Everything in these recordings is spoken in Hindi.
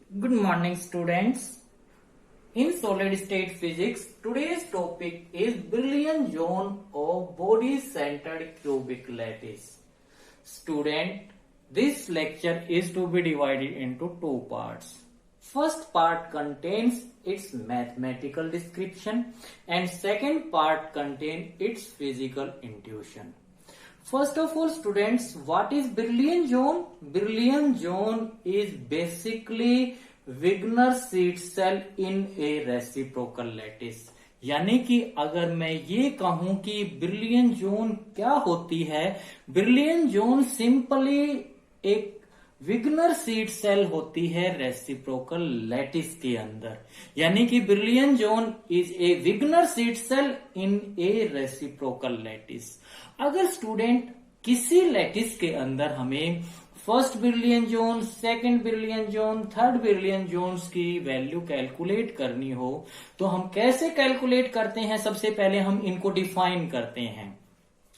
Good morning, students. In solid state physics, today's topic is Brillouin zone of body-centered cubic lattice. Student, this lecture is to be divided into two parts. First part contains its mathematical description and second part contains its physical intuition. First of all, students, what is Brillouin zone? Brillouin zone is basically Wigner seed cell in a reciprocal lattice. यानी कि अगर मैं ये कहूं कि Brillouin zone क्या होती है, Brillouin zone सिंपली एक विग्नर सीड सेल होती है रेसिप्रोकल लैटिस के अंदर। यानी कि Brillouin zone is a Wigner seed cell in a reciprocal lattice. अगर स्टूडेंट किसी लैटिस के अंदर हमें first Brillouin zone, second Brillouin zone, third Brillouin zones की वैल्यू कैलकुलेट करनी हो तो हम कैसे कैलकुलेट करते हैं? सबसे पहले हम इनको डिफाइन करते हैं।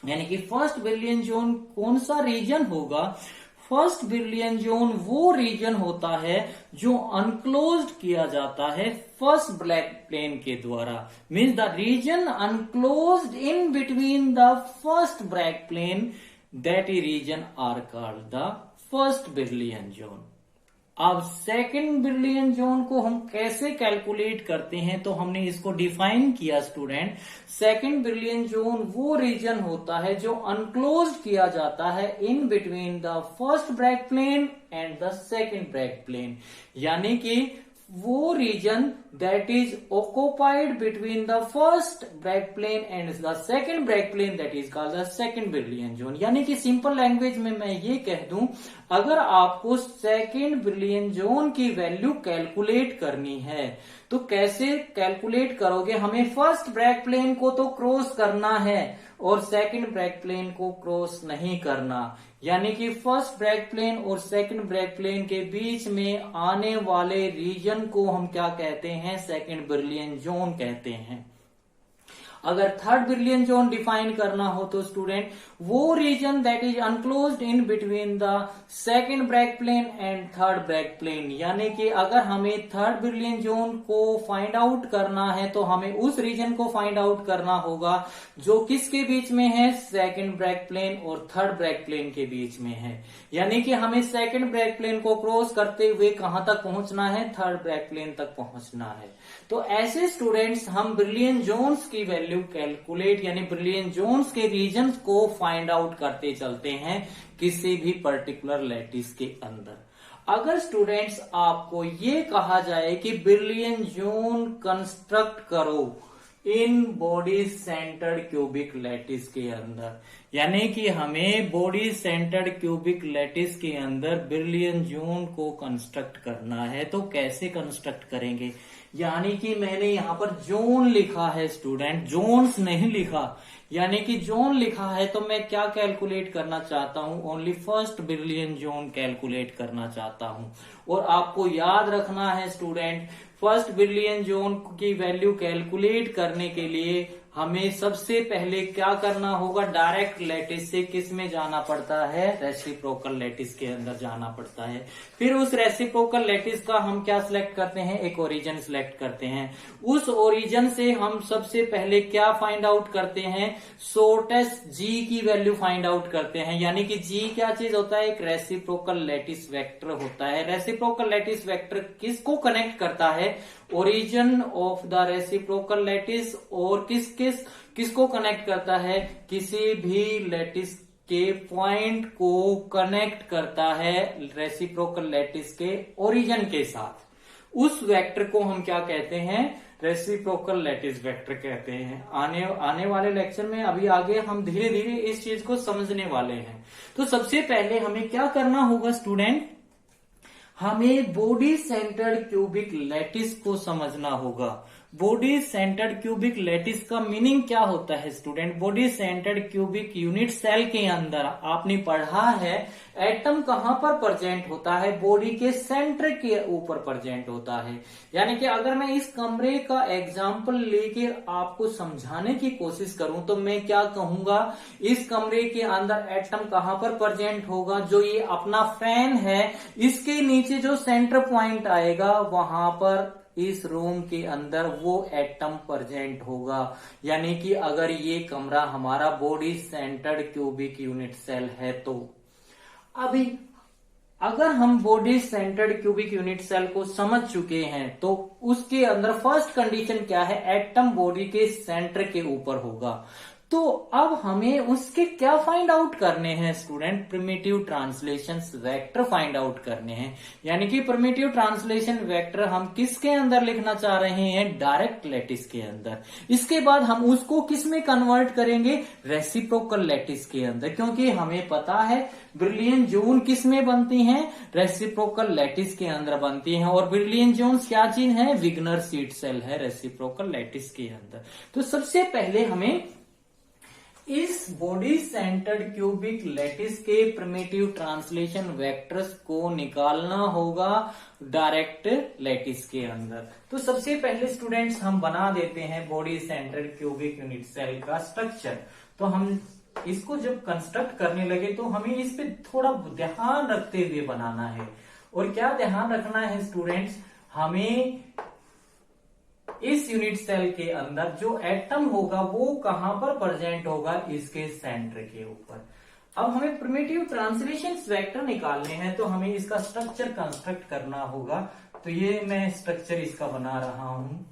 यानी कि फर्स्ट Brillouin zone कौन सा रीजन होगा? फर्स्ट Brillouin zone वो रीजन होता है जो अनक्लोज्ड किया जाता है फर्स्ट ब्लैक प्लेन के द्वारा। Means the region enclosed in between the first black plane, that region are called the first Brillouin zone। अब सेकंड Brillouin zone को हम कैसे कैलकुलेट करते हैं? तो हमने इसको डिफाइन किया स्टूडेंट। सेकंड Brillouin zone वो रीजन होता है जो अनक्लोज्ड किया जाता है in between the first black plane and the second black plane. यानी कि वो region that is occupied between the first black plane and the second black plane, that is called the second Brillouin zone। यानी कि सिंपल लैंग्वेज में मैं ये कह दूं, अगर आपको सेकंड Brillouin zone की वैल्यू कैलकुलेट करनी है तो कैसे कैलकुलेट करोगे? हमें फर्स्ट ब्लैक प्लेन को तो क्रॉस करना है और सेकंड ब्लैक प्लेन को क्रॉस नहीं करना। यानी कि फर्स्ट ब्लैक प्लेन और सेकंड ब्लैक प्लेन के बीच में आने वाले रीजन को हम क्या कहते हैं? सेकंड Brillouin zone कहते हैं। अगर थर्ड Brillouin zone डिफाइन करना हो तो स्टूडेंट वो region that is enclosed in between the second black plane and third black plane. यानी कि अगर हमें थर्ड Brillouin zone को फाइंड आउट करना है तो हमें उस रीजन को फाइंड आउट करना होगा जो किसके बीच में है? सेकंड ब्लैक प्लेन और थर्ड ब्लैक प्लेन के बीच में है। यानी कि हमें सेकंड ब्लैक प्लेन को क्रॉस करते हुए कहां तक पहुंचना है? थर्ड ब्लैक प्लेन तक पहुंचना है। तो ऐसे स्टूडेंट्स हम Brillouin zones की वैल्यू कैलकुलेट यानी Brillouin zones के रीजन को फाइंड आउट करते चलते हैं किसी भी पर्टिकुलर लैटिस के अंदर। अगर स्टूडेंट्स आपको ये कहा जाए कि Brillouin zone कंस्ट्रक्ट करो in body centred cubic lattice के अंदर, यानी कि हमें बॉडी सेंटर्ड क्यूबिक लैटिस के अंदर Brillouin zone को कंस्ट्रक्ट करना है तो कैसे कंस्ट्रक्ट करेंगे? यानी कि मैंने यहां पर जोन लिखा है स्टूडेंट, जोन्स नहीं लिखा। यानी कि जोन लिखा है तो मैं क्या कैलकुलेट करना चाहता हूं? Only first Brillouin zone calculate करना चाहता हूं। और आपको याद रखना है स्टूडेंट, फर्स्ट Brillouin zone की वैल्यू कैलकुलेट करने के लिए हमें सबसे पहले क्या करना होगा? डायरेक्ट लैटिस से किस में जाना पड़ता है? रेसिप्रोकल लैटिस के अंदर जाना पड़ता है। फिर उस रेसिप्रोकल लैटिस का हम क्या सिलेक्ट करते हैं? एक ओरिजिन सिलेक्ट करते हैं। उस ओरिजिन से हम सबसे पहले क्या फाइंड आउट करते हैं? शॉर्टेस्ट जी की वैल्यू फाइंड आउट करते हैं। यानी कि जी क्या चीज होता है? एक रेसिप्रोकल लैटिस वेक्टर होता है। रेसिप्रोकल लैटिस वेक्टर किसको कनेक्ट करता है? Origin of the reciprocal lattice और किसको कनेक्ट करता है? किसी भी लैटिस के पॉइंट को कनेक्ट करता है रेसिप्रोकल लैटिस के ओरिजिन के साथ। उस वेक्टर को हम क्या कहते हैं? रेसिप्रोकल लैटिस वेक्टर कहते हैं। आने वाले लेक्चर में अभी आगे हम धीरे धीरे इस चीज को समझने वाले हैं। तो सबसे पहले हमें क्या करना होगा स्टूडेंट? हमें बॉडी सेंटर्ड क्यूबिक लैटिस को समझना होगा। बॉडी सेंटर्ड क्यूबिक लैटिस का मीनिंग क्या होता है student? Body centred cubic unit cell के अंदर आपने पढ़ा है एटम कहां पर प्रेजेंट होता है? बॉडी के सेंटर के ऊपर प्रेजेंट होता है। यानी कि अगर मैं इस कमरे का एग्जाम्पल लेके आपको समझाने की कोशिश करूं तो मैं क्या कहूंगा, इस कमरे के अंदर एटम कहां पर प्रेजेंट होगा? जो ये अपना फैन है इसके नीचे जो सेंटर पॉइंट आएगा वहां पर इस रूम के अंदर वो एटम प्रेजेंट होगा। यानी कि अगर ये कमरा हमारा body centred cubic unit cell है तो अभी अगर हम body centred cubic unit cell को समझ चुके हैं तो उसके अंदर फर्स्ट कंडीशन क्या है? एटम बॉडी के सेंटर के ऊपर होगा। तो अब हमें उसके क्या फाइंड आउट करने हैं student? Primitive translations vector find out करने हैं। यानी कि प्रिमिटिव ट्रांसलेशन वेक्टर हम किसके अंदर लिखना चाह रहे हैं? डायरेक्ट लैटिस के अंदर। इसके बाद हम उसको किस में कन्वर्ट करेंगे? रेसिप्रोकल लैटिस के अंदर, क्योंकि हमें पता है ब्रिलियन जोन किस में बनती हैं? रेसिप्रोकल लैटिस के अंदर बनती हैं। और ब्रिलियन जोन्स क्या चीज है? विग्नर सीड सेल है रेसिप्रोकल लैटिस के अंदर। तो सबसे पहले हमें इस बॉडी सेंटर्ड क्यूबिक लैटिस के प्रिमिटिव ट्रांसलेशन वेक्टर्स को निकालना होगा डायरेक्ट लैटिस के अंदर। तो सबसे पहले स्टूडेंट्स हम बना देते हैं body centred cubic unit cell का स्ट्रक्चर। तो हम इसको जब कंस्ट्रक्ट करने लगे तो हमें इस पे थोड़ा ध्यान रखते हुए बनाना है। और क्या ध्यान रखना है स्टूडेंट्स? हमें इस यूनिट सेल के अंदर जो एटम होगा वो कहां पर प्रेजेंट होगा? इसके सेंटर के ऊपर। अब हमें प्रिमिटिव ट्रांसलेशन वेक्टर निकालने हैं तो हमें इसका स्ट्रक्चर कंस्ट्रक्ट करना होगा। तो ये मैं स्ट्रक्चर इसका बना रहा हूं।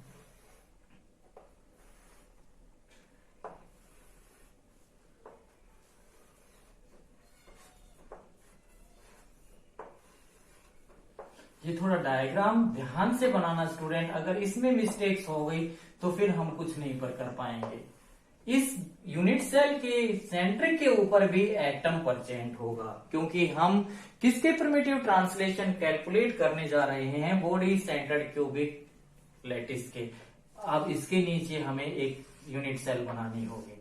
ये थोड़ा डायग्राम ध्यान से बनाना स्टूडेंट, अगर इसमें मिस्टेक्स हो गई तो फिर हम कुछ नहीं पर कर पाएंगे। इस यूनिट सेल के सेंटर के ऊपर भी एटम प्रेजेंट होगा, क्योंकि हम किसके प्रिमिटिव ट्रांसलेशन कैलकुलेट करने जा रहे हैं? बॉडी सेंटर्ड क्यूबिक लैटिस के। अब इसके नीचे हमें एक यूनिट सेल बनानी होगी।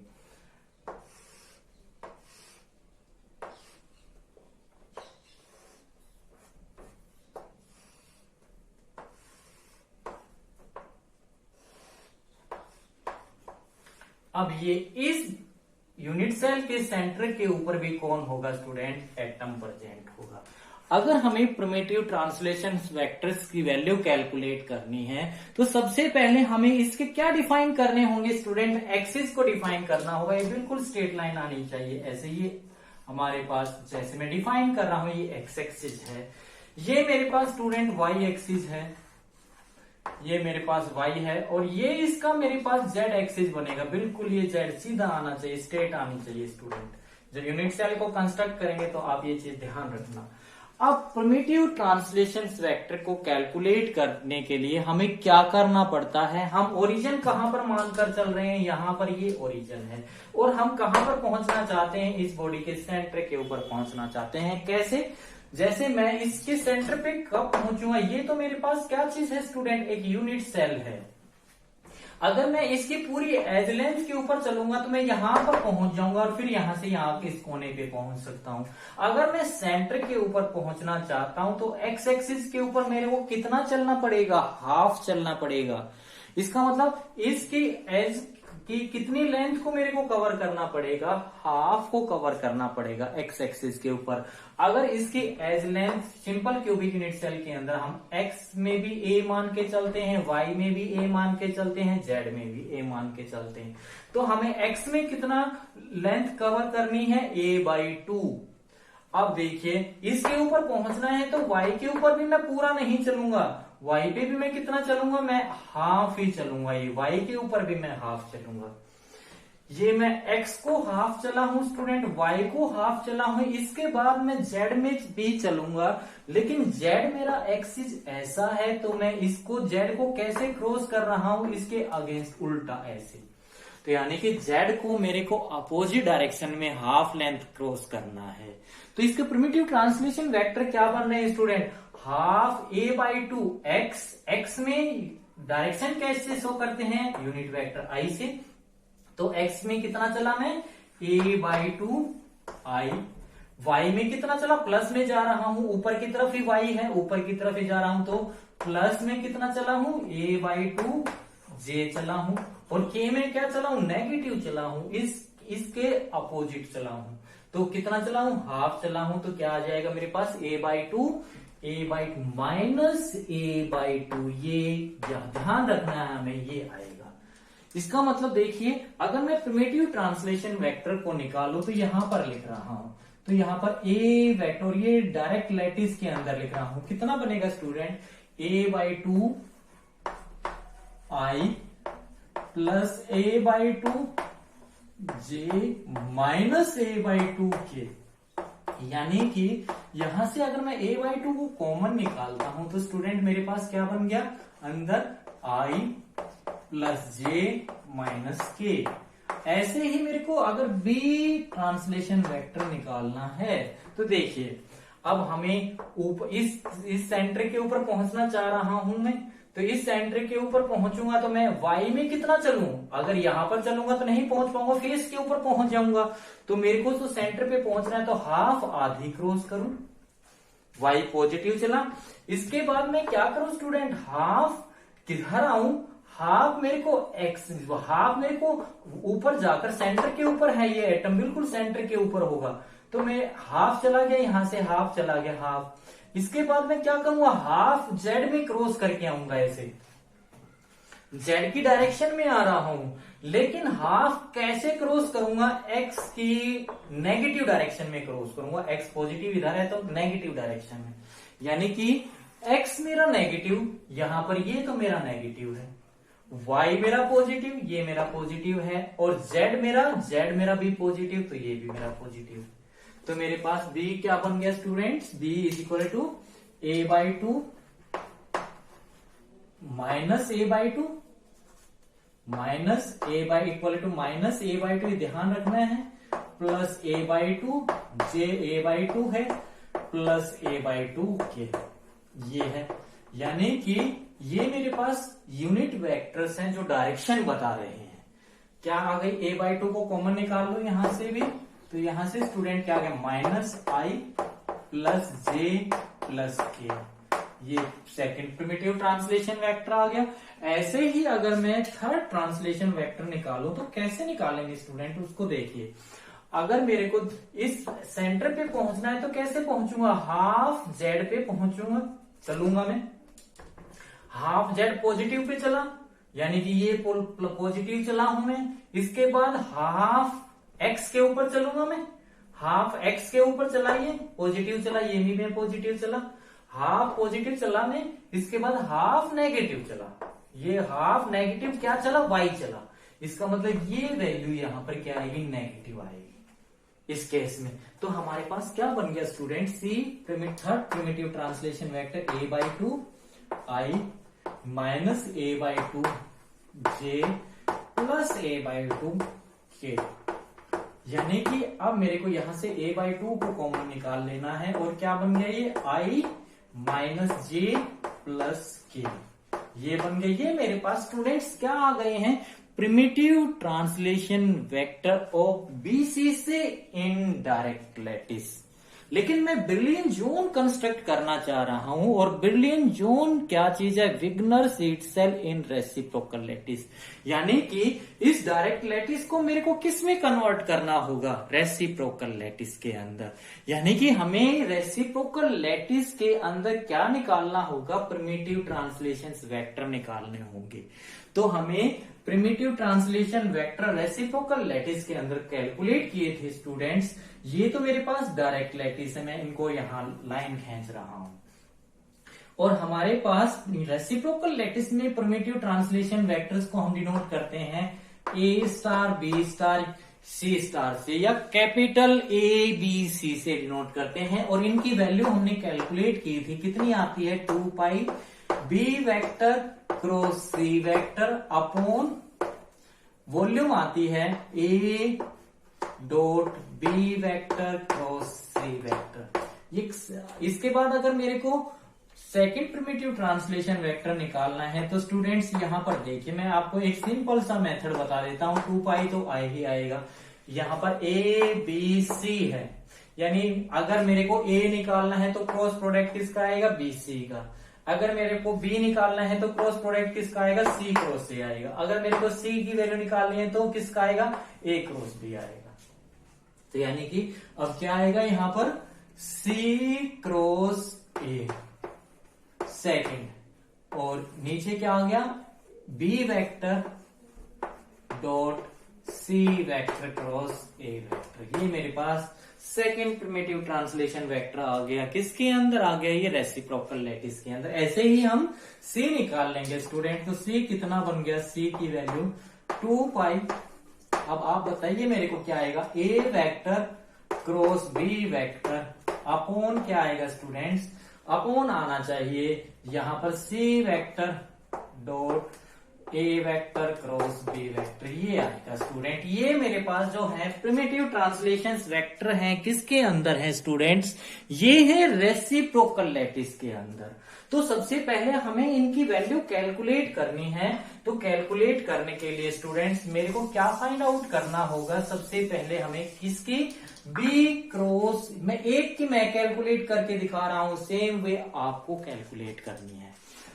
अब ये इस यूनिट सेल के सेंटर के ऊपर भी कौन होगा स्टूडेंट? एटम प्रेजेंट होगा। अगर हमें प्रिमिटिव ट्रांसलेशन वेक्टर्स की वैल्यू कैलकुलेट करनी है तो सबसे पहले हमें इसके क्या डिफाइन करने होंगे स्टूडेंट? एक्सिस को डिफाइन करना होगा। ये बिल्कुल स्ट्रेट लाइन आनी चाहिए। ऐसे ये हमारे पास जैसे मैं डिफाइन कर रहा हूं, ये एक्स एक्सिस है, ये मेरे पास स्टूडेंट वाई एक्सिस है, ये मेरे पास y है, और ये इसका मेरे पास z एक्सिस बनेगा। बिल्कुल ये z सीधा आना चाहिए, स्ट्रेट आनी चाहिए स्टूडेंट। जब यूनिट सेल को कंस्ट्रक्ट करेंगे तो आप ये चीज ध्यान रखना। अब प्रिमिटिव ट्रांसलेशन वेक्टर को कैलकुलेट करने के लिए हमें क्या करना पड़ता है? हम ओरिजिन कहां पर मानकर चल रहे हैं? यहां पर ये ओरिजिन है। और हम कहां पर पहुंचना चाहते हैं? इस बॉडी के सेंटर के ऊपर पहुंचना चाहते हैं। कैसे? जैसे मैं इसके सेंटर पे कब पहुंचूंगा? ये तो मेरे पास क्या चीज है स्टूडेंट? एक यूनिट सेल है। अगर मैं इसकी पूरी एज लेंथ के ऊपर चलूंगा तो मैं यहां पर पहुंच जाऊंगा और फिर यहां से यहां के इस कोने पे पहुंच सकता हूं। अगर मैं सेंटर के ऊपर पहुंचना चाहता हूं तो एक्स एक्सिस के ऊपर मेरे को कितना चलना पड़ेगा? हाफ चलना पड़ेगा। इसका मतलब इसकी एज कि कितनी लेंथ को मेरे को कवर करना पड़ेगा? हाफ को कवर करना पड़ेगा एक्स एक्सिस के ऊपर। अगर इसकी edge length simple cubic unit cell के अंदर हम एक्स में भी ए मान के चलते हैं, वाई में भी ए मान के चलते हैं, जेड में भी ए मान के चलते हैं, तो हमें एक्स में कितना लेंथ कवर करनी है? a/2। अब देखिए इसके ऊपर पहुंचना है तो वाई के ऊपर भी मैं पूरा नहीं चलूंगा, वाई पे भी मैं कितना चलूंगा? मैं हाफ ही चलूंगा। ये वाई के ऊपर भी मैं हाफ चलूंगा। ये मैं एक्स को हाफ चला हूं स्टूडेंट, वाई को हाफ चला हूं, इसके बाद मैं जेड में भी चलूंगा। लेकिन जेड मेरा एक्सिस ऐसा है तो मैं इसको जेड को कैसे क्रॉस कर रहा हूं? इसके अगेंस्ट, उल्टा ऐसे। तो यानी कि जेड को मेरे को अपोजिट डायरेक्शन में हाफ लेंथ क्रॉस करना है। तो इसके प्रिमिटिव ट्रांसलेशन वेक्टर क्या बन रहे हैं student? Half a/2 x, x में डायरेक्शन कैसे शो करते हैं, यूनिट वेक्टर आई से। तो एक्स में कितना चला मैं, a/2 आई। वाई में कितना चला, प्लस में जा रहा हूं, ऊपर की तरफ ही वाई है, ऊपर की तरफ ही जा रहा हूं, तो प्लस में कितना चला हूं, a/2 जे चला हूं। और के में क्या चला हूं, नेगेटिव चला हूं, इसके अपोजिट चला हूं। तो कितना चला हूं, हाफ चला हूं। तो क्या आ जाएगा मेरे पास, a/2 माइनस a/2, ये ध्यान रखना है हमें, ये आएगा। इसका मतलब देखिए, अगर मैं प्रिमिटिव ट्रांसलेशन वेक्टर को निकालूं तो यहां पर लिख रहा हूं, तो यहां पर a वेक्टर, ये डायरेक्ट लैटिस के अंदर लिख रहा हूं, कितना बनेगा स्टूडेंट, a/2 आई प्लस a/2 जे माइनस a/2 के। यानी कि यहां से अगर मैं a/2 को कॉमन निकालता हूं तो स्टूडेंट मेरे पास क्या बन गया, अंदर i प्लस जे माइनस के। ऐसे ही मेरे को अगर b ट्रांसलेशन वेक्टर निकालना है तो देखिए, अब हमें ऊपर इस सेंटर के ऊपर पहुंचना चाह रहा हूं मैं, तो इस सेंटर के ऊपर पहुंचूंगा तो मैं y में कितना चलूं, अगर यहां पर चलूंगा तो नहीं पहुंच पाऊंगा, फेस के ऊपर पहुंच जाऊंगा। तो मेरे को तो सेंटर पे पहुंचना है, तो हाफ आधी क्रॉस करूं, y पॉजिटिव चला। इसके बाद मैं क्या करूं स्टूडेंट, हाफ किधर आऊं, हाफ मेरे को x, हाफ मेरे को ऊपर जाकर सेंटर के ऊपर है, ये एटम बिल्कुल सेंटर के ऊपर होगा, तो मैं हाफ चला गया, यहां से हाफ चला गया, हाफ। इसके बाद मैं क्या करूंगा, हाफ जेड में क्रॉस करके आऊंगा, ऐसे जेड की डायरेक्शन में आ रहा हूं, लेकिन हाफ कैसे क्रॉस करूंगा, एक्स की नेगेटिव डायरेक्शन में क्रॉस करूंगा, एक्स पॉजिटिव इधर है तो नेगेटिव डायरेक्शन में, यानी कि एक्स मेरा नेगेटिव, यहां पर ये तो मेरा नेगेटिव है, वाई मेरा पॉजिटिव, ये मेरा पॉजिटिव है, और जेड मेरा भी पॉजिटिव, तो ये भी मेरा पॉजिटिव। तो मेरे पास b क्या बन गया students, b is equal to a/2 minus a/2 minus minus a/2, ध्यान रखना है, प्लस a/2 जे a/2 है प्लस a/2 के, ये है। यानी कि ये मेरे पास यूनिट वेक्टर्स हैं जो डायरेक्शन बता रहे हैं। क्या आ गई, a/2 को कॉमन निकाल लो यहां से भी, तो यहां से स्टूडेंट क्या आ गया, minus i plus J plus के, ये सेकंड प्रिमिटिव ट्रांसलेशन वेक्टर आ गया। ऐसे ही अगर मैं थर्ड ट्रांसलेशन वेक्टर निकालूं तो कैसे निकालेंगे स्टूडेंट, उसको देखिए। अगर मेरे को इस सेंटर पे पहुंचना है तो कैसे पहुंचूंगा, हाफ जेड पे पहुंचूंगा, चलूंगा मैं, हाफ जेड पॉजिटिव पे चला, यानी कि ये पॉजिटिव चला हूं मैं। इसके बाद हाफ एक्स के ऊपर चलूंगा मैं, हाफ एक्स के ऊपर चला, ये पॉजिटिव चला, ये भी मैं पॉजिटिव चला, हाफ पॉजिटिव चला मैं। इसके बाद हाफ नेगेटिव चला, ये हाफ नेगेटिव क्या चला, वाई चला। इसका मतलब ये वैल्यू यहां पर क्या आएगी, नेगेटिव आएगी इस केस में। तो हमारे पास क्या बन गया student, c third primitive translation vector a/2 i minus a/2 j plus a/2 k. यानी कि अब मेरे को यहां से a/2 को कॉमन निकाल लेना है, और क्या बन गया, ये i माइनस जे प्लस के, ये बन गया। ये मेरे पास स्टूडेंट्स क्या आ गए हैं, primitive translation vector of BC से इन डायरेक्ट लैटिस। लेकिन मैं ब्रिलियन जोन कंस्ट्रक्ट करना चाह रहा हूं, और ब्रिलियन जोन क्या चीज है, विग्नर्स इटसेल्फ इन रेसिप्रोकल लैटिस। यानी कि इस डायरेक्ट लैटिस को मेरे को किस में कन्वर्ट करना होगा, रेसिप्रोकल लैटिस के अंदर। यानी कि हमें रेसिप्रोकल लैटिस के अंदर क्या निकालना होगा, प्रिमिटिव ट्रांसलेशन वेक्टर निकालने होंगे। तो हमें primitive translation vector reciprocal lattice के अंदर कैलकुलेट किए थे स्टूडेंट्स। ये तो मेरे पास डायरेक्ट लैटिस है, मैं इनको यहां लाइन खींच रहा हूं, और हमारे पास रेसिप्रोकल लैटिस में प्रिमिटिव ट्रांसलेशन वेक्टर्स को हम डिनोट करते हैं a star, b star, c star से, या कैपिटल A B C से डिनोट करते हैं। और इनकी वैल्यू हमने कैलकुलेट की थी, कितनी आती है, 2 pi b vector cross c vector upon volume आती है a dot B vector cross C vector. इसके बाद अगर मेरे को सेकेंड प्रिमिटिव ट्रांसलेशन वेक्टर निकालना है तो स्टूडेंट्स यहाँ पर देखिए, मैं आपको एक सिंपल सा मेथड बता देता हूँ। 2 पाई तो आ ही आएगा। यहाँ पर ए बी सी है, यानी अगर मेरे को ए निकालना है तो क्रॉस प्रोडक्ट किसका आएगा, बी सी का। अगर मेरे को बी निकालना है तो क्रॉस प्रोडक्ट किसका आएगा, सी क्रॉस सी आएगा। अगर मेरे को सी की वैल्यू निकालनी है तो किसका आएगा, ए क्रॉस बी आएगा। तो यानी कि अब क्या आएगा यहाँ पर, सी क्रॉस ए सेकेंड, और नीचे क्या आ गया, B vector dot C vector cross A vector. ये मेरे पास सेकेंड प्रिमिटिव ट्रांसलेशन वेक्टर आ गया। किसके अंदर आ गया, ये रेसिप्रोकल लैटिस के अंदर। ऐसे ही हम सी निकाल लेंगे स्टूडेंट। तो सी कितना बन गया, सी की वैल्यू 2 पाई। अब आप बताइए मेरे को क्या आएगा, a vector cross b vector upon क्या आएगा स्टूडेंट्स, अपॉन आना चाहिए यहां पर c vector dot a vector cross b vector. ये आएगा स्टूडेंट। ये मेरे पास जो है प्रिमिटिव ट्रांसलेशन वेक्टर हैं, किसके अंदर है स्टूडेंट्स, ये है रेसिप्रोकल लैटिस के अंदर। तो सबसे पहले हमें इनकी वैल्यू कैलकुलेट करनी है। तो कैलकुलेट करने के लिए स्टूडेंट्स मेरे को क्या फाइंड आउट करना होगा, सबसे पहले हमें किसकी, बी क्रॉस, मैं एक की मैं कैलकुलेट करके दिखा रहा हूं, सेम वे आपको कैलकुलेट करनी है।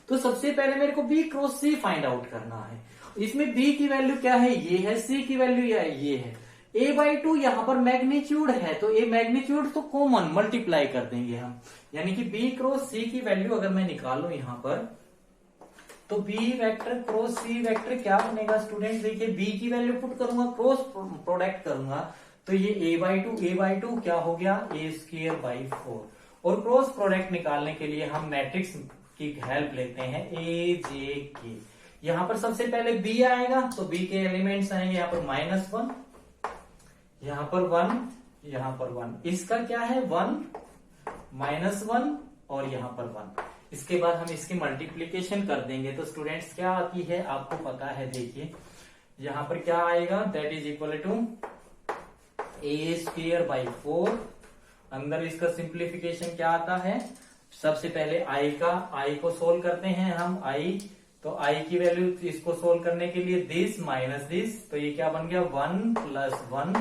तो सबसे पहले मेरे को बी क्रॉस सी फाइंड आउट करना है। इसमें बी की वैल्यू क्या है, ये है, सी की वैल्यू ये है। a/2 यहां पर मैग्नीट्यूड है, तो ए मैग्नीट्यूड तो कॉमन मल्टीप्लाई कर देंगे हम, यानी कि बी क्रॉस सी की वैल्यू अगर मैं निकालू यहां पर, तो B vector cross C vector क्या बनेगा स्टूडेंट, देखिए बी की वैल्यू पुट करूंगा, क्रॉस प्रोडक्ट करूंगा, तो ये a/2 क्या हो गया, a²/4। और क्रॉस प्रोडक्ट निकालने के लिए हम मैट्रिक्स की हेल्प लेते हैं, ए जे के। यहां पर सबसे पहले बी आएगा, तो बी के एलिमेंट्स आएंगे यहाँ पर -1, यहां पर 1, यहां पर 1, इसका क्या है 1 -1 और यहां पर 1। इसके बाद हम इसकी मल्टीप्लीकेशन कर देंगे तो स्टूडेंट्स क्या आती है आपको पता है, देखिए यहां पर क्या आएगा, that is equal to a²/4। अंदर इसका सिंप्लीफिकेशन क्या आता है, सबसे पहले आई को सोल्व करते हैं हम, तो आई की वैल्यू इसको सोल्व करने के लिए दिस माइनस दिस, तो ये क्या बन गया 1 + 1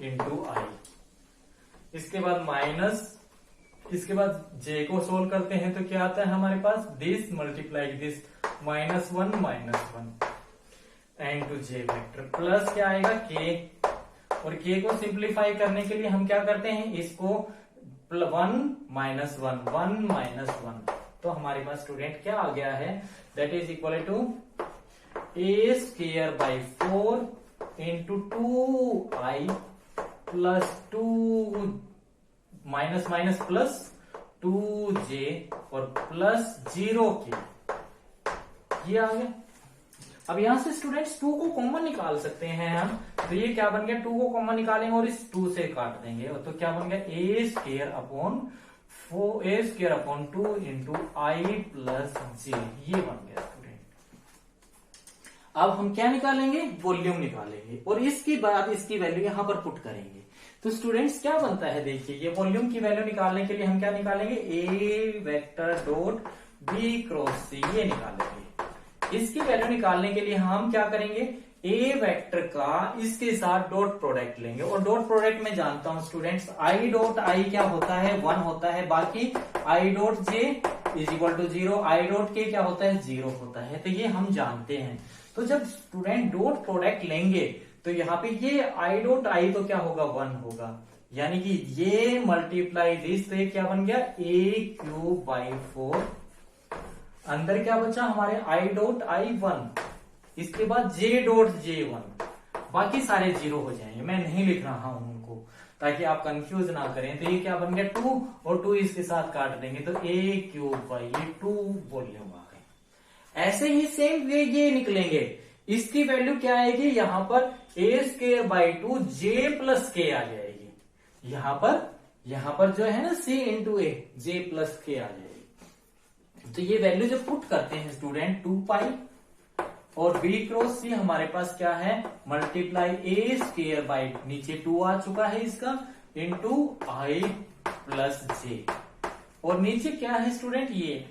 × आई। इसके बाद माइनस, इसके बाद जे को सोल्व करते हैं तो क्या आता है हमारे पास, this multiply this -1 -1 and two j vector, plus क्या आएगा के, और के को सिंप्लीफाई करने के लिए हम क्या करते हैं, इसको 1 -1 1 -1, तो हमारे पास स्टूडेंट क्या आ गया है, that is equal to a²/4 × 2i + 2 - +2j और +0k, ये आ गया। अब यहां से स्टूडेंट्स 2 को कॉमन निकाल सकते हैं हम, तो ये क्या बन गया, 2 को कॉमन निकालेंगे और इस 2 से काट देंगे, तो क्या बन गया a² / 2 × i + j, ये बन गया स्टूडेंट। अब हम क्या निकालेंगे, वॉल्यूम निकालेंगे और इसके बाद इसकी वैल्यू यहां पर पुट करेंगे। तो स्टूडेंट्स क्या बनता है, देखिए ये वॉल्यूम की वैल्यू निकालने के लिए हम क्या निकालेंगे, ए वेक्टर डॉट बी क्रॉस सी, ये निकालेंगे। इसकी वैल्यू निकालने के लिए हम क्या करेंगे, ए वेक्टर का इसके साथ डॉट प्रोडक्ट लेंगे, और डॉट प्रोडक्ट में जानता हूं स्टूडेंट्स, आई डॉट आई क्या होता है 1 होता है, बाकी I dot J is equal to 0, I dot K क्या होता है 0 होता है, तो ये हम जानते हैं। तो जब स्टूडेंट डॉट प्रोडक्ट लेंगे तो यहाँ पे ये आई डॉट आई तो क्या होगा 1 होगा, यानी कि ये मल्टीप्लाई दिस, तो ये क्या बन गया a³ / 4। अंदर क्या बचा हमारे आई डॉट आई 1, इसके बाद जे डॉट जे 1, बाकी सारे 0 हो जाएंगे, मैं नहीं लिख रहा हूं उनको ताकि आप कंफ्यूज ना करें। तो ये क्या बन गया 2 और 2 इसके साथ काट देंगे, तो a³ ये 2 वॉल्यूम आ गए। ऐसे ही सेम वे ये निकलेंगे, इसकी वैल्यू क्या आएगी, यहां पर a²/2 j + k आ जाएगी, यहां पर जो है ना c × a j + k आ जाएगी। तो ये वैल्यू जब पुट करते हैं स्टूडेंट 2 पाई और बी क्रॉस सी हमारे पास क्या है, मल्टीप्लाई a² नीचे 2 आ चुका है इसका, × i + j, और नीचे क्या है स्टूडेंट, ये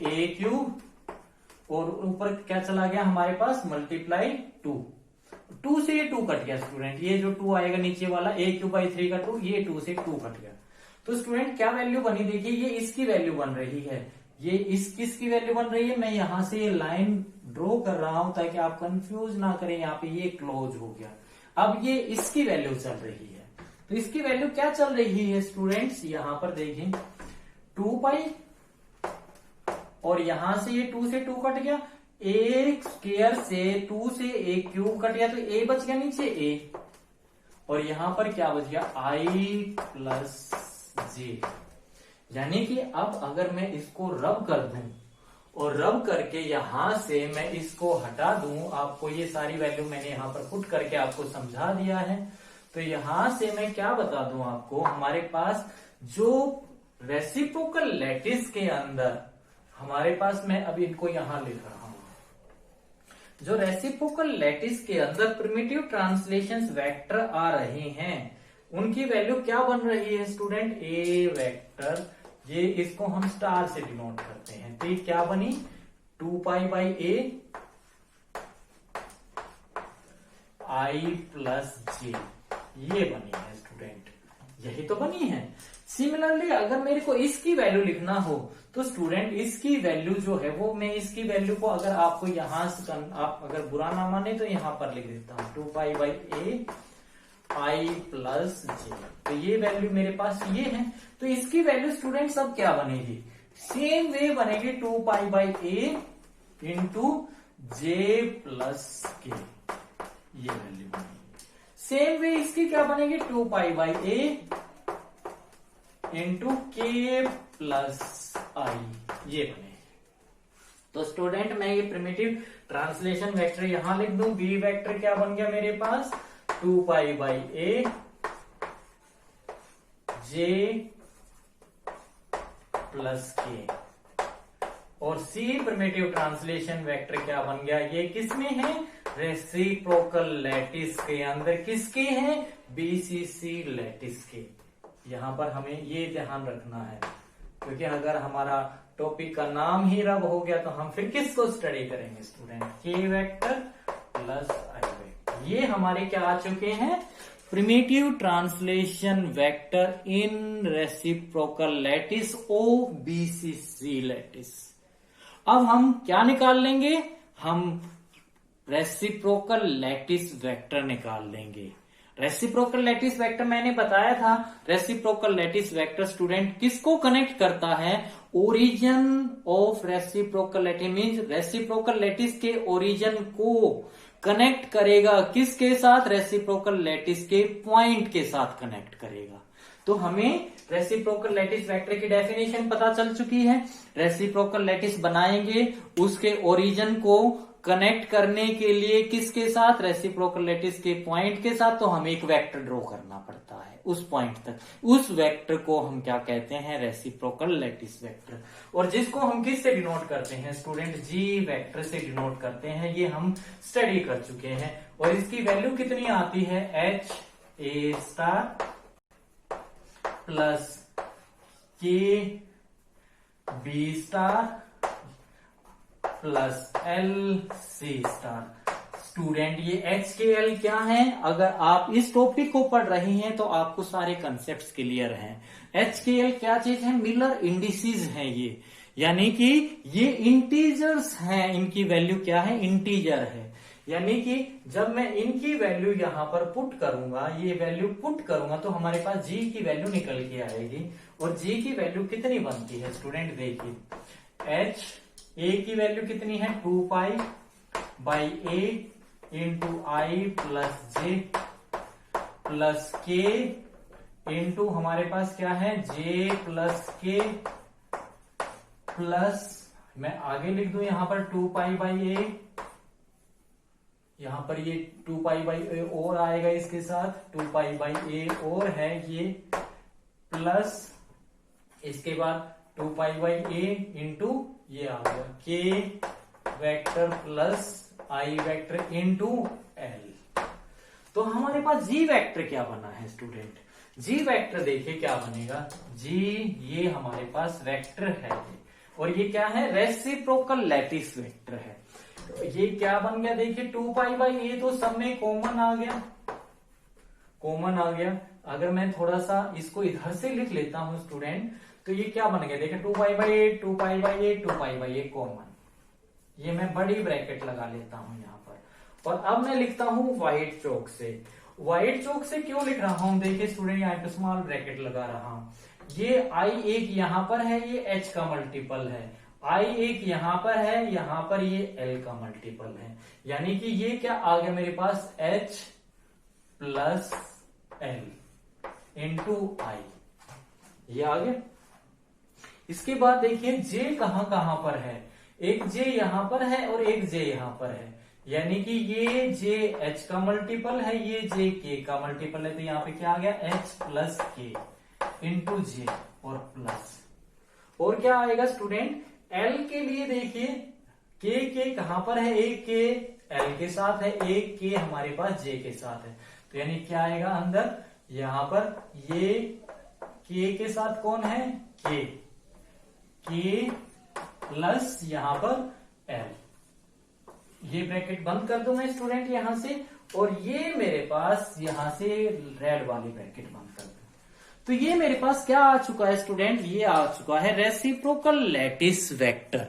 ए क्यूब, और ऊपर क्या चला गया हमारे पास मल्टीप्लाई 2 से ये 2 कट गया स्टूडेंट, ये जो 2 आएगा नीचे वाला ए क्यूब बाई 3 का 2, ये 2 से 2 कट गया। तो स्टूडेंट क्या वैल्यू बनी, देखिए ये इसकी वैल्यू बन रही है, ये किसकी वैल्यू बन रही है, मैं यहां से ये लाइन ड्रॉ कर रहा हूं ताकि आप कंफ्यूज ना करें, यहाँ पे ये क्लोज हो गया। अब ये इसकी वैल्यू चल रही है, तो इसकी वैल्यू क्या चल रही है स्टूडेंट्स, यहां पर देखें 2 पाई, और यहां से ये 2 से 2 कट गया, ए स्क्वायर से 2 से ए क्यूब कट गया, तो ए बच गया नीचे ए, और यहां पर क्या बच गया आई प्लस जे। यानी कि अब अगर मैं इसको रब कर दूं और रब करके यहां से मैं इसको हटा दूं, आपको ये सारी वैल्यू मैंने यहां पर पुट करके आपको समझा दिया है, तो यहां से मैं क्या बता दूं आपको, हमारे पास जो रेसिप्रोकल लैटिस के अंदर हमारे पास, मैं अभी इनको यहां लिख रहा हूं, जो रेसिप्रोकल लैटिस के अंदर प्रिमिटिव ट्रांसलेशंस वेक्टर आ रहे हैं, उनकी वैल्यू क्या बन रही है स्टूडेंट, ए वेक्टर, ये इसको हम स्टार से डिनोट करते हैं, तो ये क्या बनी 2 pi by A I plus जे, ये बनी है स्टूडेंट, यही तो बनी है। सिमिलरली अगर मेरे को इसकी वैल्यू लिखना हो तो स्टूडेंट इसकी वैल्यू जो है वो, मैं इसकी वैल्यू को अगर आपको यहां से आप अगर बुरा ना माने तो यहां पर लिख देता हूं 2 pi by A I plus जे, तो ये वैल्यू मेरे पास ये है। तो इसकी वैल्यू स्टूडेंट सब क्या बनेगी, सेम वे बनेगी 2 pi by A into j plus के, ये वैल्यू बनेगी। सेम वे इसकी क्या बनेगी 2 पाई बाई ए इंटू के प्लस आई, ये बनेगी। तो स्टूडेंट मैं ये प्रिमिटिव ट्रांसलेशन वेक्टर यहां लिख दूं, बी वेक्टर क्या बन गया मेरे पास 2 pi by A J plus के, और सी प्रिमिटिव ट्रांसलेशन वेक्टर क्या बन गया, ये किसमें है, रेसिप्रोकल लैटिस के अंदर, किसके हैं, बीसीसी लैटिस के। यहां पर हमें ये ध्यान रखना है, क्योंकि अगर हमारा टॉपिक का नाम ही रब हो गया तो हम फिर किसको स्टडी करेंगे स्टूडेंट, के वेक्टर प्लस आई वेक्टर, ये हमारे क्या आ चुके हैं, प्रिमिटिव ट्रांसलेशन वेक्टर इन रेसिप्रोकल लैटिस ओ बीसीसी लैटिस। अब हम क्या निकाल लेंगे, हम रेसिप्रोकल लैटिस वेक्टर निकाल लेंगे। रेसिप्रोकल लैटिस वेक्टर मैंने बताया था, रेसिप्रोकल लैटिस वेक्टर स्टूडेंट किसको कनेक्ट करता है, origin of reciprocal lattice, means reciprocal lattice के ओरिजिन को कनेक्ट करेगा किसके साथ, रेसिप्रोकल लैटिस के पॉइंट के साथ कनेक्ट करेगा। तो हमें रेसिप्रोकल लैटिस वेक्टर की डेफिनेशन पता चल चुकी है, रेसिप्रोकल लैटिस बनाएंगे उसके ओरिजिन को कनेक्ट करने के लिए किसके साथ, रेसिप्रोकल लैटिस के पॉइंट के साथ, तो हमें एक वेक्टर ड्रॉ करना पड़ता है उस पॉइंट तक, उस वेक्टर को हम क्या कहते हैं, रेसिप्रोकल लैटिस वेक्टर, और जिसको हम किस से डिनोट करते हैं स्टूडेंट, जी वेक्टर से डिनोट करते हैं, ये हम स्टडी कर चुके हैं। और इसकी वैल्यू कितनी आती है, H A star plus K B star plus L C star. Student ये एच के एल क्या है, अगर आप इस टॉपिक को पढ़ रहे हैं तो आपको सारे कंसेप्ट्स क्लियर हैं। एच के एल क्या चीज है, मिलर इंडिसेस हैं ये, यानी कि ये इंटीजर्स हैं, इनकी वैल्यू क्या है, इंटीजर है, यानी कि जब मैं इनकी वैल्यू यहां पर पुट करूंगा, ये वैल्यू पुट करूंगा तो हमारे पास जी की वैल्यू निकल के आएगी, और जी की वैल्यू कितनी बनती है स्टूडेंट, देखिए एच ए की वैल्यू कितनी है 2 pi by A into i plus J plus के इंटू हमारे पास क्या है, जे प्लस के प्लस, मैं आगे लिख दूं यहां पर 2 पाई बाई ए, यहां पर ये 2 पाई बाई ए और आएगा इसके साथ, 2 पाई बाई ए और है ये, प्लस इसके बाद 2 पाई बाई ए इंटू ये आ गया के वेक्टर प्लस आई वेक्टर इंटू एल। तो हमारे पास जी वेक्टर क्या बना है स्टूडेंट, जी वेक्टर देखिए क्या बनेगा, जी ये हमारे पास वेक्टर है और ये क्या है, रेसिप्रोकल लैटिस वेक्टर है। तो ये क्या बन गया देखिए 2π/a, तो सब में कॉमन आ गया, कॉमन आ गया। अगर मैं थोड़ा सा इसको इधर से लिख लेता हूं स्टूडेंट, तो ये क्या बन गया देखिए 2π/a 2π/a 2π/a कॉमन, ये मैं बड़ी ब्रैकेट लगा लेता हूं यहाँ पर। और अब मैं लिखता हूं व्हाइट चौक से। व्हाइट चौक से क्यों लिख रहा हूं देखिए स्टूडेंट, यहाँ पे स्मॉल ब्रैकेट लगा रहा हूं। ये i एक यहां पर है, ये h का मल्टीपल है, i एक यहां पर है, यहां पर ये l का मल्टीपल है, यानी कि ये क्या आ गया मेरे पास h plus l into i, ये आ गया। इसके बाद देखिए j कहां कहां पर है, एक j यहां पर है और एक j यहां पर है, यानी कि ये j h का मल्टीपल है, ये j k का मल्टीपल है, तो यहाँ पे क्या आ गया h प्लस k इंटू जे और प्लस। और क्या आएगा स्टूडेंट, L के लिए देखिए k कहां पर है, एक k L के साथ है, एक k हमारे पास J के साथ है, तो यानी क्या आएगा अंदर, यहां पर ये k के साथ कौन है, k प्लस यहां पर L। ये ब्रैकेट बंद कर दूं मैं स्टूडेंट यहां से, और ये मेरे पास यहां से रेड वाली ब्रैकेट बंद कर दूं। तो ये मेरे पास क्या आ चुका है स्टूडेंट, ये आ चुका है रेसिप्रोकल लैटिस वेक्टर।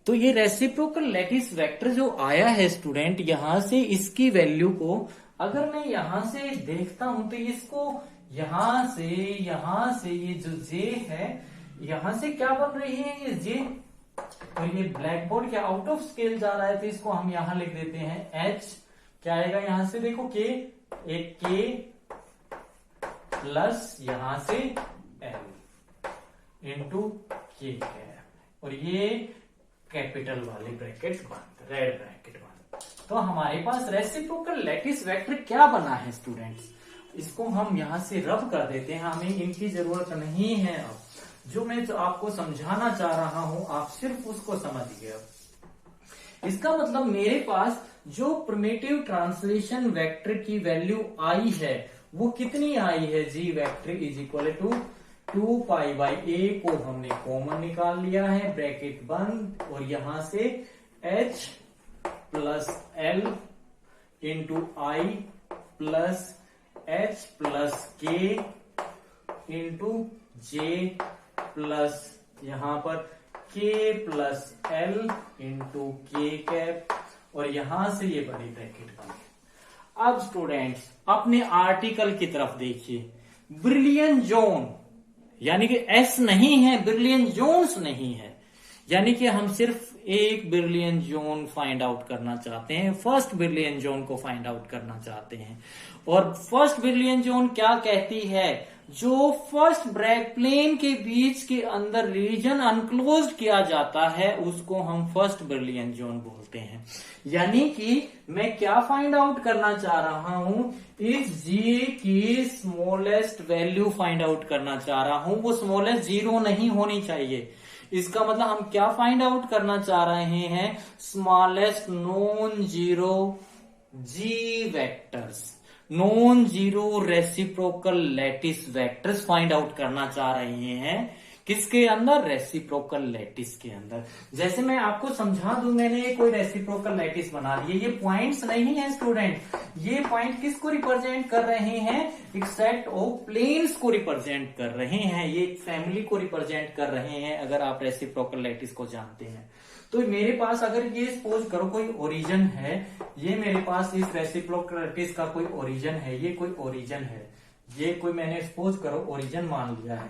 तो ये रेसिप्रोकल लैटिस वेक्टर जो आया है स्टूडेंट, यहां से इसकी वैल्यू को अगर मैं यहां से देखता हूं तो इसको यहां से ये जो j है यहां से क्या बन रही है ये j, तो ये ब्लैक बोर्ड क्या आउट ऑफ स्केल जा रहा है, तो इसको हम यहां लिख देते हैं h, क्या आएगा यहां से देखो k, एक k प्लस यहां से l इंटू k है, और ये कैपिटल वाली ब्रैकेट बंद, रेड ब्रैकेट बंद। तो हमारे पास रेसिप्रोकल लैटिस वेक्टर क्या बना है स्टूडेंट्स, इसको हम यहां से रब कर देते हैं, हमें इनकी जरूरत नहीं है। अब जो मैं तो आपको समझाना चाह रहा हूं आप सिर्फ उसको समझिए। इसका मतलब मेरे पास जो प्रिमिटिव ट्रांसलेशन वेक्टर की वैल्यू आई है वो कितनी आई है, G vector is equal to 2π/a को हमने कॉमन निकाल लिया है, ब्रैकेट बंद, और यहां से h plus l into i plus h plus k into j plus यहां पर k plus l into k cap, और यहां से ये बड़ी ब्रैकेट बंद। अब स्टूडेंट्स अपने आर्टिकल की तरफ देखिए, ब्रिलियन जोन यानी कि एस नहीं है, ब्रिलियन जोन्स नहीं है, यानी कि हम सिर्फ एक ब्रिलियन जोन फाइंड आउट करना चाहते हैं, फर्स्ट ब्रिलियन जोन को फाइंड आउट करना चाहते हैं। और फर्स्ट ब्रिलियन जोन क्या कहती है, जो फर्स्ट ब्रैक प्लेन के बीच के अंदर रीजन अनक्लोज्ड किया जाता है उसको हम फर्स्ट ब्रिलियन जोन बोलते हैं। यानी कि मैं क्या फाइंड आउट करना चाह रहा हूं, इस जी की स्मॉलेस्ट वैल्यू फाइंड आउट करना चाह रहा हूं, वो स्मॉलेस्ट 0 नहीं होनी चाहिए। इसका मतलब हम क्या फाइंड आउट करना चाह रहे हैं, smallest non zero G vectors, non zero reciprocal lattice vectors find out करना चाह रहे हैं। किसके अंदर, रेसिप्रोकल लैटिस के अंदर। जैसे मैं आपको समझा दूं, मैंने कोई रेसिप्रोकल लैटिस बना दी है, ये पॉइंट्स नहीं है स्टूडेंट, ये पॉइंट किसको रिप्रेजेंट कर रहे हैं, एक सेट ऑफ प्लेन्स को रिप्रेजेंट कर रहे हैं, ये एक फैमिली को रिप्रेजेंट कर रहे हैं। अगर आप रेसिप्रोकल लैटिस को जानते हैं तो मेरे पास अगर ये सपोज करो कोई ओरिजिन है, ये मेरे पास इस रेसिप्रोकल लैटिस का कोई ओरिजिन है, ये कोई ओरिजिन है, ये कोई मैंने सपोज करो ओरिजिन मान लिया है,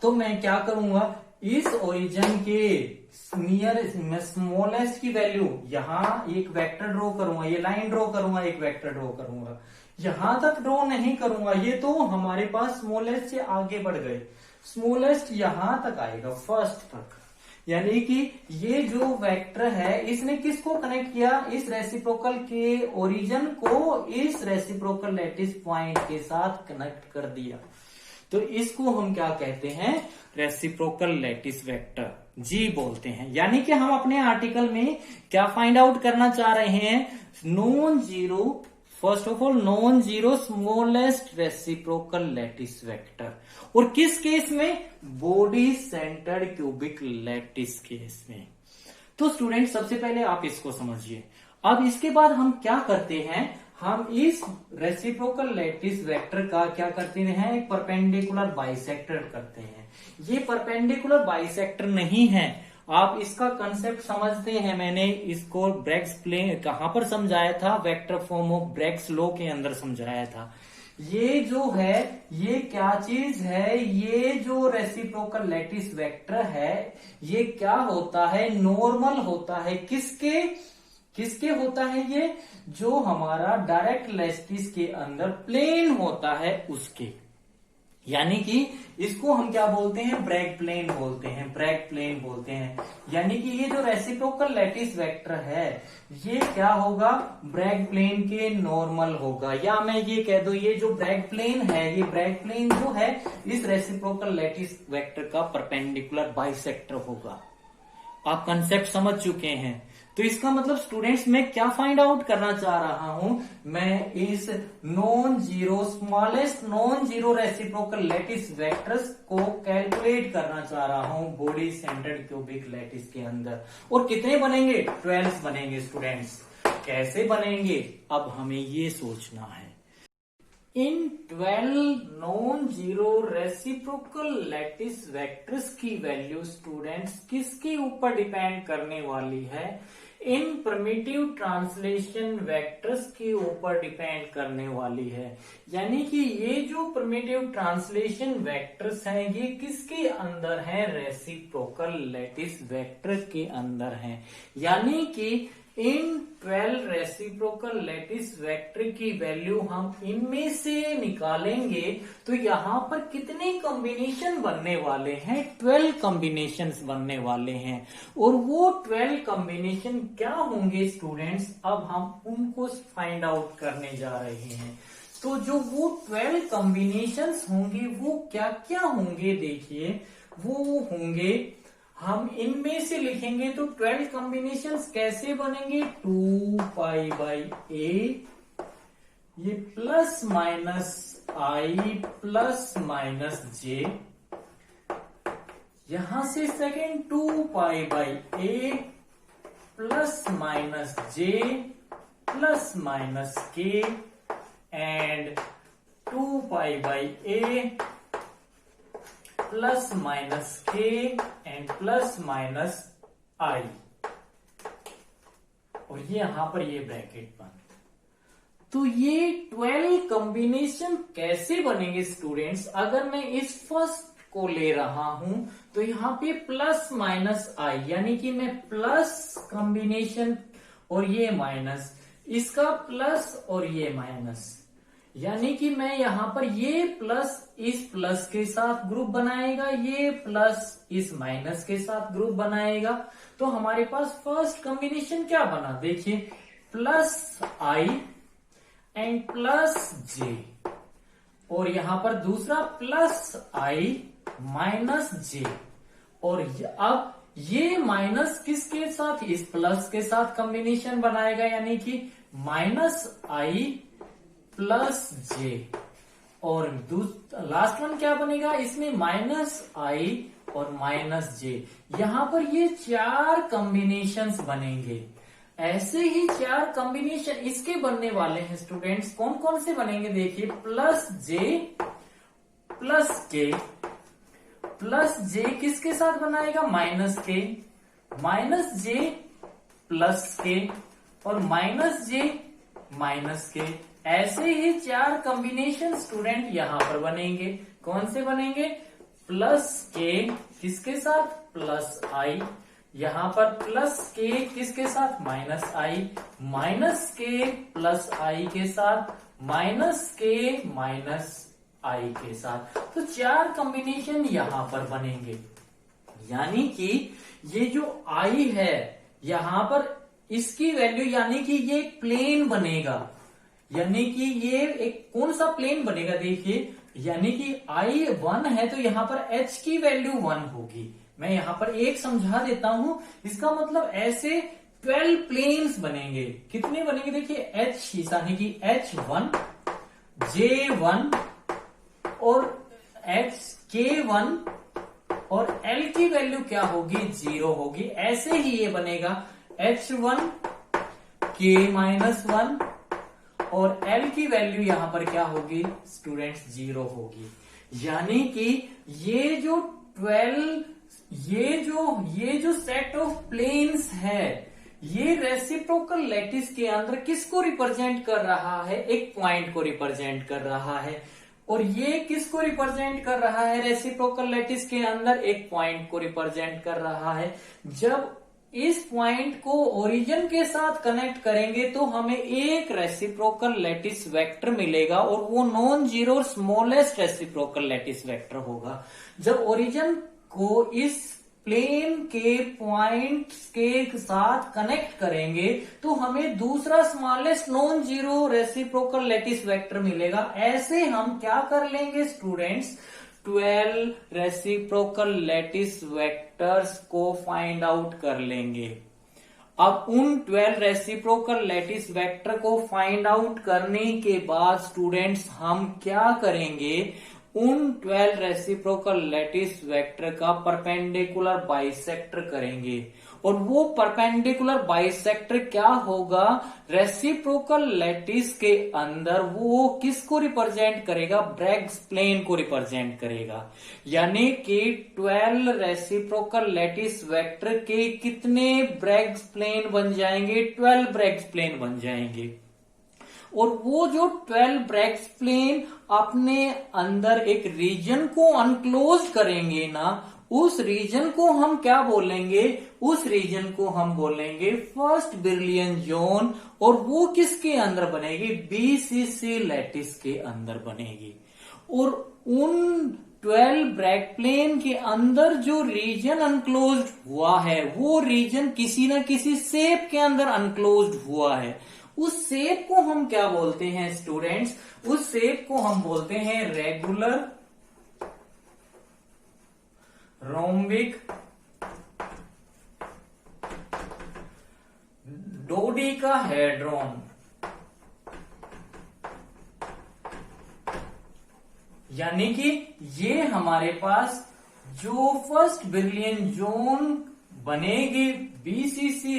तो मैं क्या करूंगा, इस ओरिजिन के नियर स्मॉलेस्ट की वैल्यू यहां एक वेक्टर ड्रॉ करूंगा, ये लाइन ड्रॉ करूंगा, एक वेक्टर ड्रॉ करूंगा, यहां तक ड्रॉ नहीं करूंगा, ये तो हमारे पास स्मॉलेस्ट से आगे बढ़ गए, स्मॉलेस्ट यहां तक आएगा फर्स्ट तक। यानी कि ये जो वेक्टर है इसने किसको कनेक्ट किया, इस रेसिप्रोकल के ओरिजिन को इस रेसिप्रोकल लैटिस पॉइंट के साथ कनेक्ट कर दिया, तो इसको हम क्या कहते हैं, रेसिप्रोकल लैटिस वेक्टर जी बोलते हैं। यानी कि हम अपने आर्टिकल में क्या फाइंड आउट करना चाह रहे हैं, non zero first of all non zero smallest reciprocal lattice vector. और किस केस में? Body centred cubic lattice case में। तो स्टूडेंट सबसे पहले आप इसको समझिए। अब इसके बाद हम क्या करते हैं, हम इस रेसिप्रोकल लैटिस वेक्टर का क्या करते हैं, एक परपेंडिकुलर बाइसेक्टर करते हैं। ये परपेंडिकुलर बाइसेक्टर नहीं है, आप इसका कंसेप्ट समझते हैं। मैंने इसको ब्रैग्स प्लेन कहां पर समझाया था, vector form of Bragg's law के अंदर समझाया था। ये जो है ये क्या चीज है, ये जो रेसिप्रोकल लैटिस वेक्टर है ये क्या होता है, नॉर्मल होता है। किसके किसके होता है ये, जो हमारा डायरेक्ट लैटिस के अंदर प्लेन होता है उसके। यानी कि इसको हम क्या बोलते हैं, ब्रैग प्लेन बोलते हैं, ब्रैग प्लेन बोलते हैं। यानी कि ये जो रेसिप्रोकल लैटिस वेक्टर है ये क्या होगा, ब्रैग प्लेन के नॉर्मल होगा। या मैं ये कह दूं ये जो ब्रैग प्लेन है, ये ब्रैग प्लेन जो है इस रेसिप्रोकल लैटिस वेक्टर का परपेंडिकुलर बाइसेक्टर होगा। आप कंसेप्ट समझ चुके हैं। तो इसका मतलब स्टूडेंट्स मैं क्या फाइंड आउट करना चाह रहा हूं, मैं इस non zero smallest non zero reciprocal lattice vectors को कैलकुलेट करना चाह रहा हूं बॉडी सेंटर्ड क्यूबिक लैटिस के अंदर। और कितने बनेंगे, 12 बनेंगे स्टूडेंट्स। कैसे बनेंगे अब हमें ये सोचना है। इन 12 non zero reciprocal lattice vectors की वैल्यू स्टूडेंट्स किसके ऊपर डिपेंड करने वाली है, इन प्रिमिटिव ट्रांसलेशन वेक्टर्स के ऊपर डिपेंड करने वाली है। यानी कि ये जो प्रिमिटिव ट्रांसलेशन वेक्टर्स हैं ये किसके अंदर हैं, रेसिप्रोकल लैटिस वेक्टर के अंदर हैं। यानी कि इन 12 रेसिप्रोकल लैटिस वेक्टर की वैल्यू हम इनमें से निकालेंगे तो यहां पर कितने कॉम्बिनेशन बनने वाले हैं, 12 कॉम्बिनेशंस बनने वाले हैं। और वो 12 कॉम्बिनेशन क्या होंगे स्टूडेंट्स, अब हम उनको फाइंड आउट करने जा रहे हैं। तो जो वो 12 कॉम्बिनेशंस होंगे वो क्या क्या होंगे, देखिए वो होंगे, हम इनमें से लिखेंगे तो 12 कॉम्बिनेशंस कैसे बनेंगे, 2 पाई बाई ए, ये plus minus i plus minus j, यहां से second 2 pi by a plus minus j plus minus k and 2 pi by a plus minus k and plus minus i. और ये यहां पर ये ब्रैकेट बंद। तो ये 12 कॉम्बिनेशन कैसे बनेंगे स्टूडेंट्स, अगर मैं इस फर्स्ट को ले रहा हूं तो यहां पे प्लस माइनस आई, यानी कि मैं प्लस कॉम्बिनेशन और ये माइनस, इसका प्लस और ये माइनस, यानी कि मैं यहां पर ये प्लस इस प्लस के साथ ग्रुप बनाएगा, ये प्लस इस माइनस के साथ ग्रुप बनाएगा। तो हमारे पास फर्स्ट कॉम्बिनेशन क्या बना, देखिए प्लस आई एंड प्लस जे, और यहां पर दूसरा प्लस आई माइनस जे। और अब ये माइनस किसके साथ, इस प्लस के साथ कॉम्बिनेशन बनाएगा, यानी कि माइनस आई प्लस जे। और लास्ट वन क्या बनेगा, इसमें माइनस आई और माइनस जे। यहां पर ये 4 कॉम्बिनेशंस बनेंगे। ऐसे ही 4 कॉम्बिनेशन इसके बनने वाले हैं स्टूडेंट्स। कौन कौन से बनेंगे, देखिए प्लस जे प्लस के, प्लस जे किसके साथ बनाएगा, माइनस के, माइनस जे प्लस के और माइनस जे माइनस के। ऐसे ही 4 कॉम्बिनेशन स्टूडेंट यहां पर बनेंगे। कौन से बनेंगे, प्लस के किसके साथ, प्लस आई, यहां पर प्लस के किसके साथ, माइनस आई, माइनस के प्लस आई के साथ, माइनस के माइनस आई के साथ। तो 4 कॉम्बिनेशन यहां पर बनेंगे। यानी कि ये जो आई है यहां पर इसकी वैल्यू, यानी कि ये प्लेन बनेगा, यानी कि ये एक कौन सा प्लेन बनेगा, देखिए यानी कि आई 1 है तो यहां पर h की वैल्यू 1 होगी। मैं यहां पर एक समझा देता हूं, इसका मतलब ऐसे 12 प्लेन्स बनेंगे। कितने बनेंगे देखिए, H यानी कि H1, J1 और K1 और L की वैल्यू क्या होगी, 0 होगी। ऐसे ही ये बनेगा H1 K-1 और L की वैल्यू यहां पर क्या होगी स्टूडेंट्स, 0 होगी। यानी कि ये जो 12 ये जो सेट ऑफ प्लेन्स है, ये रेसिप्रोकल लैटिस के अंदर किसको रिप्रेजेंट कर रहा है, एक पॉइंट को रिप्रेजेंट कर रहा है। और ये किसको रिप्रेजेंट कर रहा है, रेसिप्रोकल लैटिस के अंदर एक पॉइंट को रिप्रेजेंट कर रहा है। जब इस पॉइंट को ओरिजिन के साथ कनेक्ट करेंगे तो हमें एक रेसिप्रोकल लैटिस वेक्टर मिलेगा और वो नॉन जीरो और स्मॉलेस्ट रेसिप्रोकल लैटिस वेक्टर होगा। जब ओरिजिन को इस प्लेन के पॉइंट्स के साथ कनेक्ट करेंगे तो हमें दूसरा smallest non zero reciprocal lattice vector मिलेगा। ऐसे हम क्या कर लेंगे स्टूडेंट्स, 12 रेसिप्रोकल लैटिस वेक्टर्स को फाइंड आउट कर लेंगे। अब उन 12 रेसिप्रोकल लैटिस वेक्टर को फाइंड आउट करने के बाद स्टूडेंट्स हम क्या करेंगे, उन 12 रेसिप्रोकल लैटिस वेक्टर का परपेंडिकुलर बाइसेक्टर करेंगे। और वो परपेंडिकुलर बाइसेक्टर क्या होगा, रेसिप्रोकल लैटिस के अंदर वो किसको रिप्रेजेंट करेगा, ब्रैग्स प्लेन को रिप्रेजेंट करेगा। यानी कि 12 रेसिप्रोकल लैटिस वेक्टर के कितने ब्रैग्स प्लेन बन जाएंगे, 12 ब्रैग्स प्लेन बन जाएंगे। और वो जो 12 ब्रैग्स प्लेन अपने अंदर एक रीजन को अनक्लोज करेंगे ना, उस रीजन को हम क्या बोलेंगे, उस रीजन को हम बोलेंगे फर्स्ट बिरलियन जोन। और वो किसके अंदर बनेगी, बीसीसी लैटिस के अंदर बनेगी। और उन 12 ब्रैग प्लेन के अंदर जो रीजन अनक्लोज हुआ है, वो रीजन किसी न किसी शेप के अंदर अनक्लोज हुआ है। उस शेप को हम क्या बोलते हैं स्टूडेंट्स, उस शेप को हम बोलते हैं रेगुलर रोम्बिक डोडेकाहेड्रॉन। यानी कि ये हमारे पास जो फर्स्ट बिरलियन जोन बनेगी बीसीसी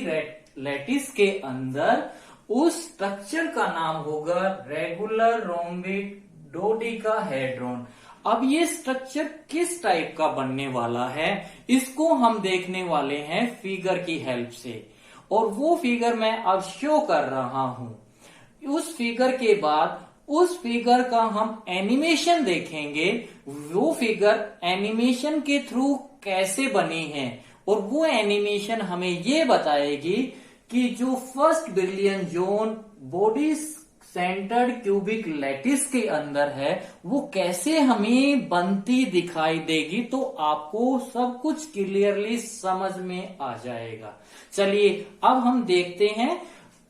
लैटिस के अंदर, उस स्ट्रक्चर का नाम होगा रेगुलर रोम्बिक डोडेकाहेड्रॉन। अब ये स्ट्रक्चर किस टाइप का बनने वाला है, इसको हम देखने वाले हैं फिगर की हेल्प से। और वो फिगर मैं अब शो कर रहा हूं। उस फिगर के बाद उस फिगर का हम एनिमेशन देखेंगे, वो फिगर एनिमेशन के थ्रू कैसे बनी है। और वो एनिमेशन हमें ये बताएगी कि जो first Brillouin zone body centred cubic lattice के अंदर है, वो कैसे हमें बनती दिखाई देगी। तो आपको सब कुछ क्लियरली समझ में आ जाएगा। चलिए अब हम देखते हैं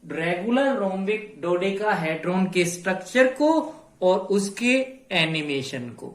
रेगुलर रोम्बिक डोडेकाहेड्रॉन के स्ट्रक्चर को और उसके एनिमेशन को।